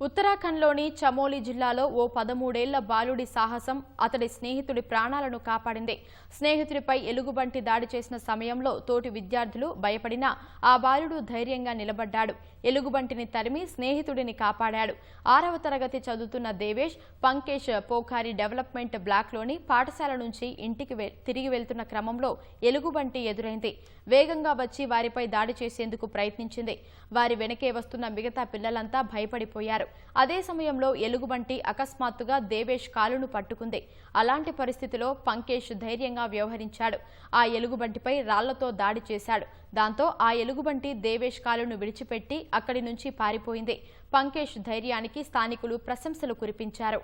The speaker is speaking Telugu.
ఉత్తరాఖండ్లోని చమోలి జిల్లాలో ఓ 13 ఏళ్ల బాలుడి సాహసం అతడి స్నేహితుడి ప్రాణాలను కాపాడింది. స్నేహితుడిపై ఎలుగుబంటి దాడి చేసిన సమయంలో తోటి విద్యార్థులు భయపడినా ఆ బాలుడు ధైర్యంగా నిలబడ్డాడు. ఎలుగుబంటిని తరిమి స్నేహితుడిని కాపాడాడు. 6వ తరగతి చదువుతున్న దేవేష్ పంకేష్ పోఖారి డెవలప్మెంట్ బ్లాక్లోని పాఠశాల నుంచి ఇంటికి తిరిగి వెళ్తున్న క్రమంలో ఎలుగుబంటి ఎదురైంది. వేగంగా వచ్చి వారిపై దాడి చేసేందుకు ప్రయత్నించింది. వారి వెనకే వస్తున్న మిగతా పిల్లలంతా భయపడిపోయారు. అదే సమయంలో ఎలుగుబంటి అకస్మాత్తుగా దేవేష్ కాలును పట్టుకుంది. అలాంటి పరిస్థితిలో పంకేష్ ధైర్యంగా వ్యవహరించాడు. ఆ ఎలుగుబంటిపై రాళ్లతో దాడి చేశాడు. దాంతో ఆ ఎలుగుబంటి దేవేష్ కాలును విడిచిపెట్టి అక్కడి నుంచి పారిపోయింది. పంకేష్ ధైర్యానికి స్థానికులు ప్రశంసలు కురిపించారు.